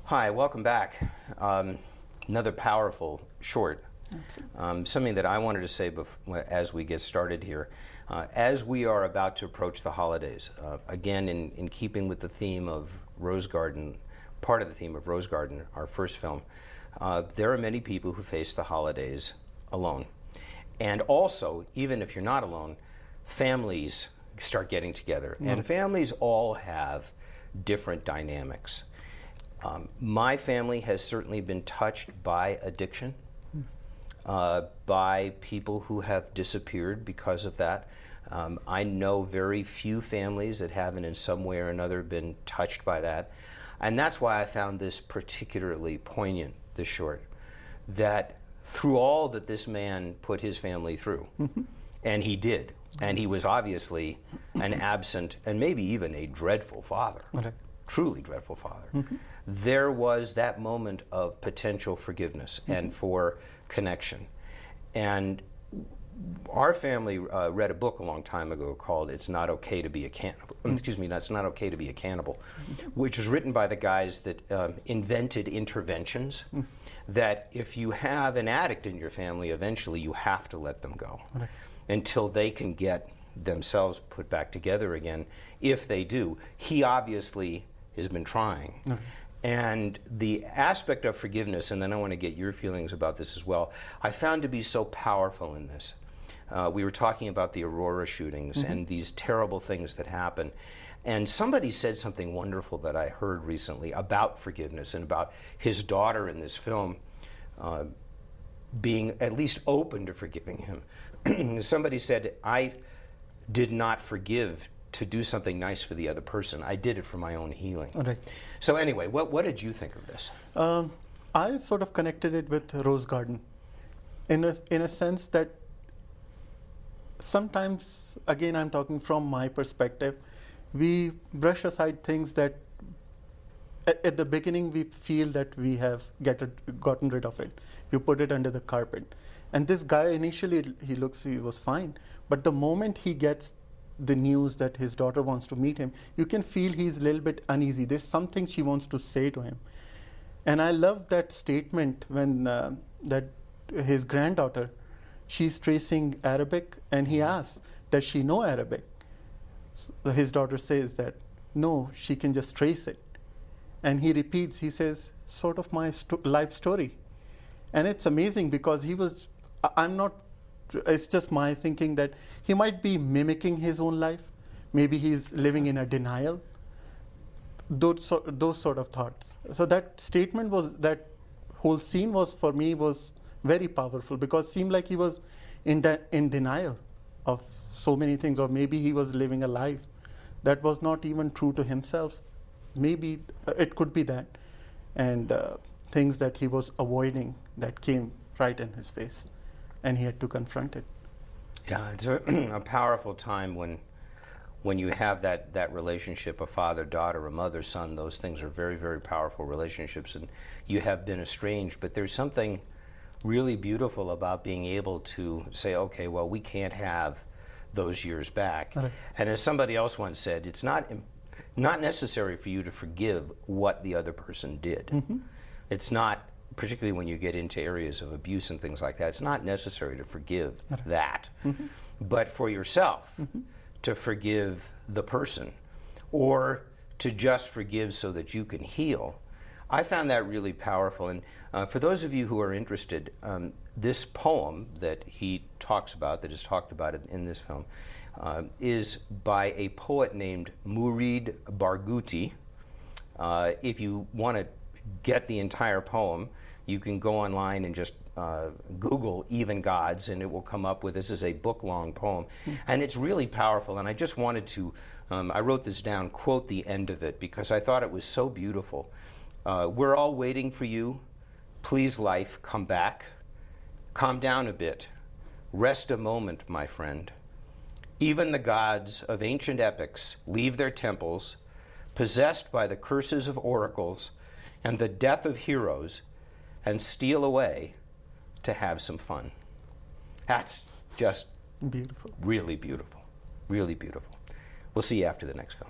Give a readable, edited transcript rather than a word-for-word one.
Hi, welcome back. Another powerful short. Something that I wanted to say as we get started here. As we are about to approach the holidays, again in keeping with the theme of Rose Garden, part of the theme of Rose Garden, our first film, there are many people who face the holidays alone. And also, even if you're not alone, families start getting together. And families all have different dynamics. My family has certainly been touched by addiction, by people who have disappeared because of that. I know very few families that haven't in some way or another been touched by that. And that's why I found this particularly poignant, this short, that through all that this man put his family through, and he did, and he was obviously an absent and maybe even a dreadful father, truly dreadful father. There was that moment of potential forgiveness and for connection. And our family read a book a long time ago called It's Not Okay to Be a Cannibal. Excuse me, It's Not Okay to Be a Cannibal, which was written by the guys that invented interventions, that if you have an addict in your family, eventually you have to let them go until they can get themselves put back together again. If they do, he obviously has been trying. And the aspect of forgiveness, and then I want to get your feelings about this as well, I found to be so powerful in this. We were talking about the Aurora shootings and these terrible things that happen. And somebody said something wonderful that I heard recently about forgiveness and about his daughter in this film being at least open to forgiving him. Somebody said, I did not forgive to do something nice for the other person. I did it for my own healing. So anyway, what did you think of this? I sort of connected it with Rose Garden in a sense that sometimes, again, I'm talking from my perspective, we brush aside things that at the beginning we feel that we have gotten rid of it. You put it under the carpet. And this guy initially, he was fine. But the moment he gets the news that his daughter wants to meet him, you can feel he's a little bit uneasy. There's something she wants to say to him. And I love that statement when that his granddaughter, she's tracing Arabic, and he asks, does she know Arabic? So his daughter says that, no, she can just trace it. And he repeats, he says, sort of my life story. And it's amazing because he was, it's just my thinking that he might be mimicking his own life. Maybe he's living in a denial. Those sort of thoughts. So that statement that whole scene for me was very powerful because it seemed like he was in denial of so many things, or maybe he was living a life that was not even true to himself. Maybe it could be that. And things that he was avoiding that came right in his face. And he had to confront it. Yeah, it's a powerful time when you have that relationship, a father-daughter, a mother-son. Those things are very, very powerful relationships, and you have been estranged. But there's something really beautiful about being able to say, okay, well, we can't have those years back. And as somebody else once said, it's not necessary for you to forgive what the other person did. It's not, particularly when you get into areas of abuse and things like that, it's not necessary to forgive that. But for yourself, to forgive the person, or to just forgive so that you can heal, I found that really powerful. And for those of you who are interested, this poem that he talks about, that is talked about in this film, is by a poet named Murid Barghouti. If you want to get the entire poem, you can go online and just Google Even Gods, and it will come up with, this is a book-long poem. And it's really powerful, and I just wanted to, I wrote this down, quote the end of it, because I thought it was so beautiful. We're all waiting for you. Please, life, come back. Calm down a bit. Rest a moment, my friend. Even the gods of ancient epics leave their temples, possessed by the curses of oracles and the death of heroes, and steal away to have some fun. That's just beautiful. Really beautiful. Really beautiful. We'll see you after the next film.